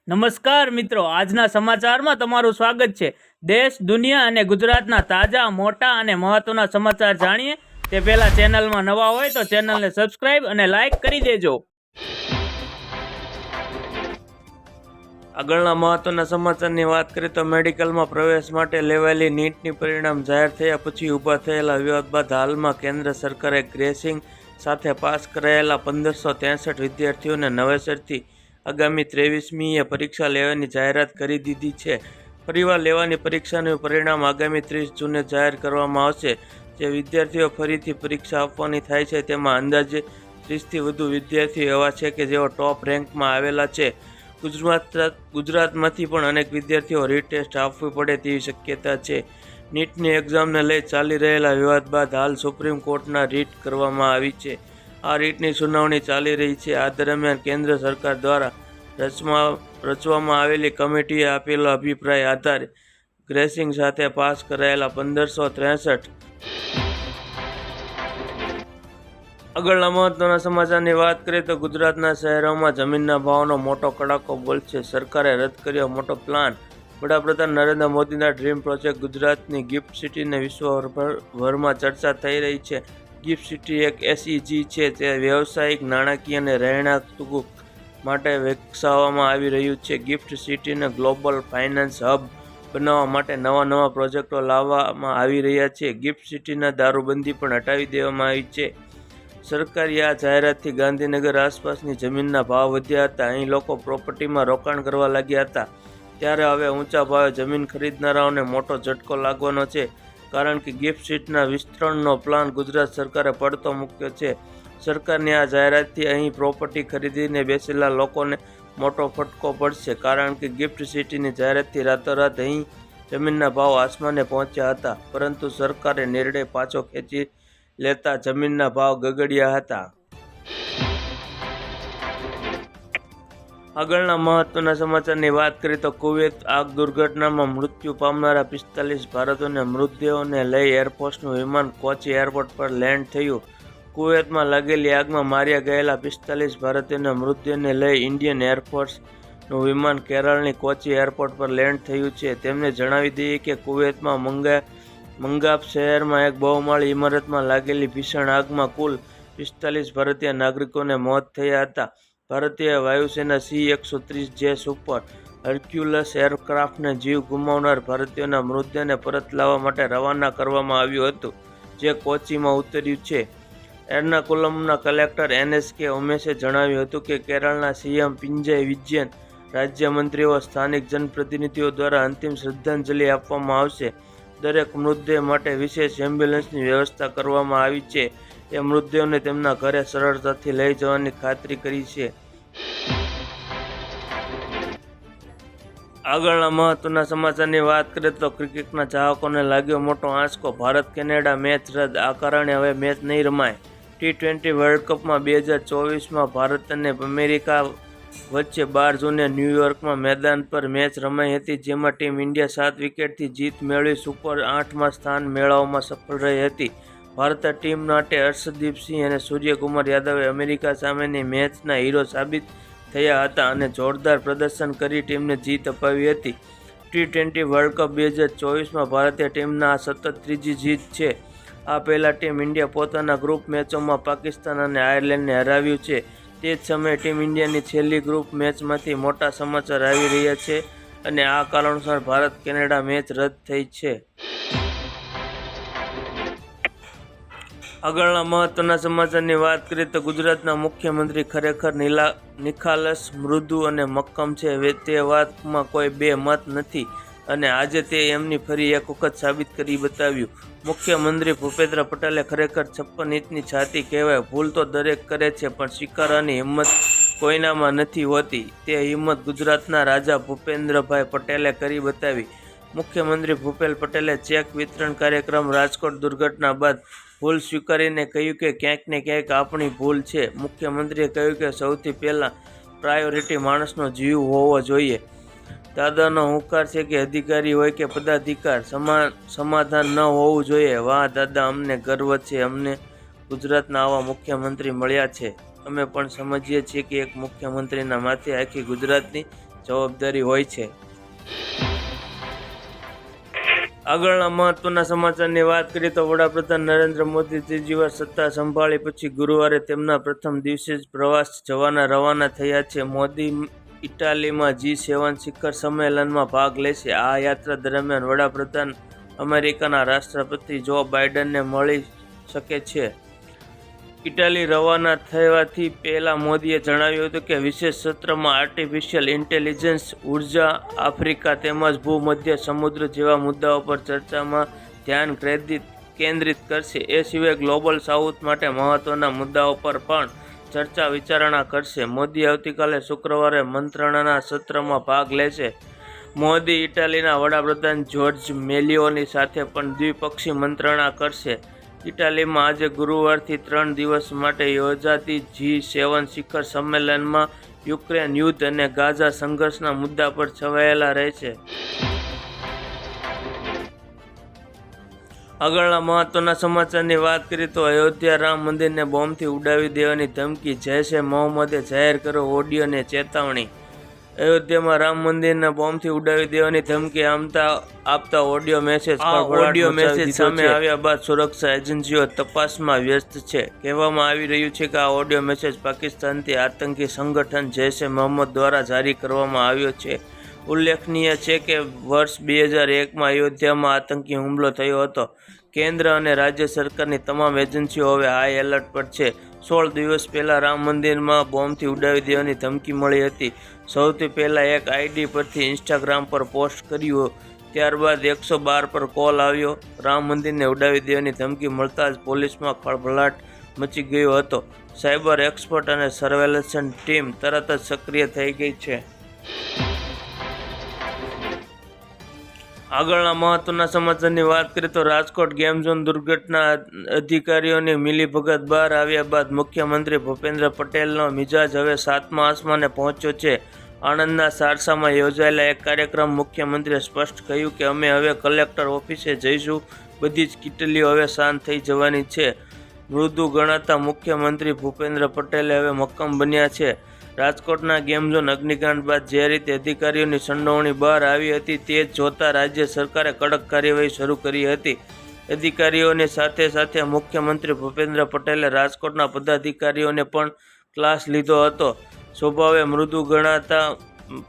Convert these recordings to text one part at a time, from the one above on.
નમસ્કાર મિત્રો, આજના સમાચારમાં તમારું સ્વાગત છે। દેશ, દુનિયા અને ગુજરાતના તાજા, મોટા અને મહત્વના સમાચાર જાણીએ તે પહેલા ચેનલમાં નવા હોય તો ચેનલને સબસ્ક્રાઇબ અને લાઇક કરી દેજો। આગળના મહત્વના સમાચારની વાત કરીએ તો મેડિકલમાં પ્રવેશ માટે લેવાયેલી નીટની પરિણામ જાહેર થયા પછી ઊભા થયેલા વિવાદ બાદ હાલમાં કેન્દ્ર સરકારે ગ્રેસિંગ સાથે પાસ કરાયેલા 1563 વિદ્યાર્થીઓને નવેસરથી આગામી 23મીએ પરીક્ષા લેવાની જાહેરાત કરી દીધી છે। ફરીવાર લેવાની પરીક્ષાનું પરિણામ આગામી 30 જૂને જાહેર કરવામાં આવશે। જે વિદ્યાર્થીઓ ફરીથી પરીક્ષા આપવાની થાય છે તેમાં અંદાજે 30થી વધુ વિદ્યાર્થીઓ એવા છે કે જેઓ ટોપ રેન્કમાં આવેલા છે। ગુજરાતમાંથી પણ અનેક વિદ્યાર્થીઓ રીટેસ્ટ આપવી પડે તેવી શક્યતા છે। નીટની એક્ઝામને લઈ ચાલી રહેલા વિવાદ બાદ હાલ સુપ્રીમ કોર્ટના રીટ કરવામાં આવી છે। આ રીટની સુનાવણી ચાલી રહી છે। આ દરમિયાન કેન્દ્ર સરકાર દ્વારા રચવામાં આવેલી કમિટીએ આપેલો અભિપ્રાય આધારે ગ્રેસિંગ સાથે પાસ કરાયેલા 1563 આગળના મહત્વના સમાચારની વાત કરીએ તો ગુજરાતના શહેરોમાં જમીનના ભાવનો મોટો કડાકો બોલશે। સરકારે રદ કર્યો મોટો પ્લાન। વડાપ્રધાન નરેન્દ્ર મોદીના ડ્રીમ પ્રોજેક્ટ ગુજરાતની ગિફ્ટ સિટીને વિશ્વભરમાં ચર્ચા થઈ રહી છે। ગિફ્ટ સિટી એક એસઈજી છે તે વ્યવસાયિક, નાણાકીય અને રહેણાંક માટે વિકસાવવામાં આવી રહ્યું છે। ગિફ્ટ સિટીને ગ્લોબલ ફાઇનાન્સ હબ બનાવવા માટે નવા પ્રોજેક્ટો લાવવામાં આવી રહ્યા છે। ગિફ્ટ સિટીના દારૂબંધી પણ હટાવી દેવામાં આવી છે। સરકારી આ જાહેરાતથી ગાંધીનગર આસપાસની જમીનના ભાવ વધ્યા હતા। અહીં લોકો પ્રોપર્ટીમાં રોકાણ કરવા લાગ્યા હતા, ત્યારે હવે ઊંચા ભાવે જમીન ખરીદનારાઓને મોટો ઝટકો લાગવાનો છે, કારણ કે ગિફ્ટ સિટીના વિસ્તરણનો પ્લાન ગુજરાત સરકારે પડતો મૂક્યો છે। સરકારની આ જાહેરાતથી અહીં પ્રોપર્ટી ખરીદીને બેસેલા લોકોને મોટો ફટકો પડશે, કારણ કે ગિફ્ટ સિટીની જાહેરાતથી રાતોરાત અહીં જમીનના ભાવ આસમાને પહોંચ્યા હતા, પરંતુ સરકારે નિર્ણય પાછો ખેંચી લેતા જમીનના ભાવ ગગડ્યા હતા। આગળના મહત્વના સમાચારની વાત કરીએ તો કુવૈત આગ દુર્ઘટનામાં મૃત્યુ પામનારા 45 ભારતીયોના મૃતદેહોને લઈ એરફોર્સનું વિમાન કોચી એરપોર્ટ પર લેન્ડ થયું। કુવૈતમાં લાગેલી આગમાં માર્યા ગયેલા 45 ભારતીયોના મૃતદેહને લઈ ઇન્ડિયન એરફોર્સનું વિમાન કેરળની કોચી એરપોર્ટ પર લેન્ડ થયું છે। તેમને જણાવી દઈએ કે કુવૈતમાં મંગાપ શહેરમાં એક બહુમાળી ઇમારતમાં લાગેલી ભીષણ આગમાં કુલ 45 ભારતીય નાગરિકોને મોત થયા હતા। ભારતીય વાયુસેના C-130J સુપર હર્ક્યુલસ એરક્રાફ્ટને જીવ ગુમાવનાર ભારતીયોના મૃતદેહને પરત લાવવા માટે રવાના કરવામાં આવ્યું હતું, જે કોચીમાં ઉતર્યું છે। એર્નાકુલમના કલેક્ટર NSK ઉમેશે જણાવ્યું હતું કે કેરળના CM પિંજાઈ વિજયન, રાજ્યમંત્રીઓ, સ્થાનિક જનપ્રતિનિધિઓ દ્વારા અંતિમ શ્રદ્ધાંજલિ આપવામાં આવશે। દરેક મૃતદેહ માટે વિશેષ એમ્બ્યુલન્સની વ્યવસ્થા કરવામાં આવી છે। એ મૃતદેહોને તેમના ઘરે સરળતાથી લઈ જવાની ખાતરી કરી છે। આગળના મહત્વના સમાચારની વાત કરીએ તો ક્રિકેટના ચાહકોને લાગ્યો મોટો આંચકો। ભારત-કેનેડા મેચ રદ, આ કારણે હવે મેચ નહીં રમાય। T20 વર્લ્ડ કપમાં 2024માં ભારત અને અમેરિકા વચ્ચે 12 જૂને ન્યૂયોર્કમાં મેદાન પર મેચ રમાઈ હતી, જેમાં ટીમ ઇન્ડિયા 7 વિકેટથી જીત મેળવી સુપર 8માં સ્થાન મેળવવામાં સફળ રહી હતી। ભારતીય ટીમ માટે હર્ષદીપ સિંહ અને સૂર્યકુમાર યાદવે અમેરિકા સામેની મેચના હીરો સાબિત થયા હતા અને જોરદાર પ્રદર્શન કરી ટીમને જીત અપાવી હતી। T20 વર્લ્ડ કપ 2024માં ભારતીય ટીમના આ સતત ત્રીજી જીત છે। આ પહેલા ટીમ ઇન્ડિયા પોતાના ગ્રુપ મેચોમાં પાકિસ્તાન અને આયર્લેન્ડને હરાવ્યું છે। તે જ સમયે ટીમ ઇન્ડિયાની છેલ્લી ગ્રુપ મેચમાંથી મોટા સમાચાર આવી રહ્યા છે અને આ કારણોસર ભારત-કેનેડા મેચ રદ થઈ છે। આગળના મહત્વના સમાચારની વાત કરીએ તો ગુજરાતના મુખ્યમંત્રી ખરેખર નિખાલસ, મૃદુ અને મક્કમ છે, તે વાતમાં કોઈ બે મત નથી અને આજે તે એમની ફરી એક વખત સાબિત કરી બતાવ્યું। મુખ્યમંત્રી ભૂપેન્દ્ર પટેલે ખરેખર 56 ઇંચની છાતી કહેવાય। ભૂલ તો દરેક કરે છે, પણ સ્વીકારવાની હિંમત કોઈનામાં નથી હોતી। તે હિંમત ગુજરાતના રાજા ભૂપેન્દ્રભાઈ પટેલે કરી બતાવી। મુખ્યમંત્રી ભૂપેન્દ્ર પટેલે ચેક વિતરણ કાર્યક્રમ રાજકોટ દુર્ઘટના બાદ ભૂલ સ્વીકારીને કહ્યું કે ક્યાંક ને ક્યાંક આપણી ભૂલ છે। મુખ્યમંત્રીએ કહ્યું કે સૌથી પહેલાં પ્રાયોરિટી માણસનો જીવ હોવો જોઈએ। દાદાનો હુંકાર છે કે અધિકારી હોય કે પદાધિકાર, સમાધાન ન હોવું જોઈએ। વાહ દાદા, અમને ગર્વ છે, અમને ગુજરાતના આવા મુખ્યમંત્રી મળ્યા છે। અમે પણ સમજીએ છીએ કે એક મુખ્યમંત્રીના માથે આખી ગુજરાતની જવાબદારી હોય છે. આગળના મહત્વના સમાચારની વાત કરીએ તો વડાપ્રધાન નરેન્દ્ર મોદી ત્રીજી વાર સત્તા સંભાળી પછી ગુરુવારે તેમના પ્રથમ દિવસે જ પ્રવાસ જવાના રવાના થયા છે. મોદી ઇટાલીમાં G7 શિખર સંમેલનમાં ભાગ લેશે. આ યાત્રા દરમિયાન વડાપ્રધાન અમેરિકાના રાષ્ટ્રપતિ જો બાઇડનને મળી શકે છે. ઇટાલી રવાના થવાથી પહેલા મોદીએ જણાવ્યું હતું કે વિશેષ સત્રમાં આર્ટિફિશિયલ ઇન્ટેલિજન્સ, ઉર્જા, આફ્રિકા તેમજ ભૂમધ્ય સમુદ્ર જેવા મુદ્દાઓ પર ચર્ચામાં ધ્યાન કેન્દ્રિત કરશે. એ સિવાય ગ્લોબલ સાઉથ માટે મહત્વના મુદ્દાઓ પર પણ ચર્ચા વિચારણા કરશે. મોદી આવતીકાલે શુક્રવારે મંત્રણાના સત્રમાં ભાગ લેશે. મોદી ઇટાલીના વડાપ્રધાન જોર્જ મેલિયોની સાથે પણ દ્વિપક્ષી મંત્રણા કરશે. ઇટાલીમાં આજે ગુરુવારથી 3 દિવસ માટે યોજાતી G7 શિખર સંમેલનમાં યુક્રેન યુદ્ધ અને ગાઝા સંઘર્ષના મુદ્દા પર છવાયેલા રહેશે. આગળના મહત્વના સમાચારની વાત કરીએ તો અયોધ્યા રામ મંદિરને બોમ્બથી ઉડાવી દેવાની ધમકી, જૈશે મોહમ્મદે જાહેર કર્યો ઓડિયો અને ચેતવણી. અયોધ્યામાં રામ મંદિરને બોમ્બથી ઉડાવી દેવાની ધમકી આપતા ઓડિયો મેસેજ સામે આવ્યા બાદ સુરક્ષા એજન્સીઓ તપાસમાં વ્યસ્ત છે. કહેવામાં આવી રહ્યું છે કે આ ઓડિયો મેસેજ પાકિસ્તાનથી આતંકી સંગઠન જૈશે મોહમ્મદ દ્વારા જારી કરવામાં આવ્યો છે. ઉલ્લેખનીય છે કે વર્ષ 2001માં અયોધ્યામાં આતંકી હુમલો થયો હતો. કેન્દ્ર અને રાજ્ય સરકારની તમામ એજન્સીઓ હવે હાઈ એલર્ટ પર છે. 16 દિવસ પહેલા રામ મંદિરમાં બોમ્બથી ઉડાવી દેવાની ધમકી મળી હતી. સૌથી પહેલાં એક આઈડી પરથી ઇન્સ્ટાગ્રામ પર પોસ્ટ કર્યું, ત્યારબાદ 112 પર કોલ આવ્યો. રામ મંદિરને ઉડાવી દેવાની ધમકી મળતા જ પોલીસમાં ખળભળાટ મચી ગયો હતો. સાયબર એક્સપર્ટ અને સર્વેલન્સ ટીમ તરત જ સક્રિય થઈ ગઈ છે. આગળના મહત્વના સમાચારની વાત કરીએ તો રાજકોટ ગેમ ઝોન દુર્ઘટના અધિકારીઓની મિલીભગત બહાર આવ્યા બાદ મુખ્યમંત્રી ભૂપેન્દ્ર પટેલનો મિજાજ હવે 7મા આસમાને પહોંચ્યો છે. આણંદના સારસામાં યોજાયેલા એક કાર્યક્રમ મુખ્યમંત્રીએ સ્પષ્ટ કહ્યું કે અમે હવે કલેક્ટર ઓફિસે જઈશું. બધી જ કિટલીઓ હવે શાંત થઈ જવાની છે. મૃદુ ગણાતા મુખ્યમંત્રી ભૂપેન્દ્ર પટેલે હવે મક્કમ બન્યા છે. રાજકોટના ગેમ ઝોન અગ્નિકાંડ બાદ જે રીતે અધિકારીઓની સંડોવણી બહાર આવી હતી તે જોતા રાજ્ય સરકારે કડક કાર્યવાહી શરૂ કરી હતી. અધિકારીઓની સાથે સાથે મુખ્યમંત્રી ભૂપેન્દ્ર પટેલે રાજકોટના પદાધિકારીઓને પણ ક્લાસ લીધો હતો. સ્વભાવે મૃદુ ગણાતા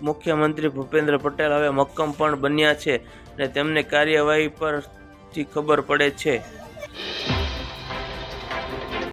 મુખ્યમંત્રી ભૂપેન્દ્ર પટેલ હવે મક્કમ પણ બન્યા છે અને તેમને કાર્યવાહી પરથી ખબર પડે છે.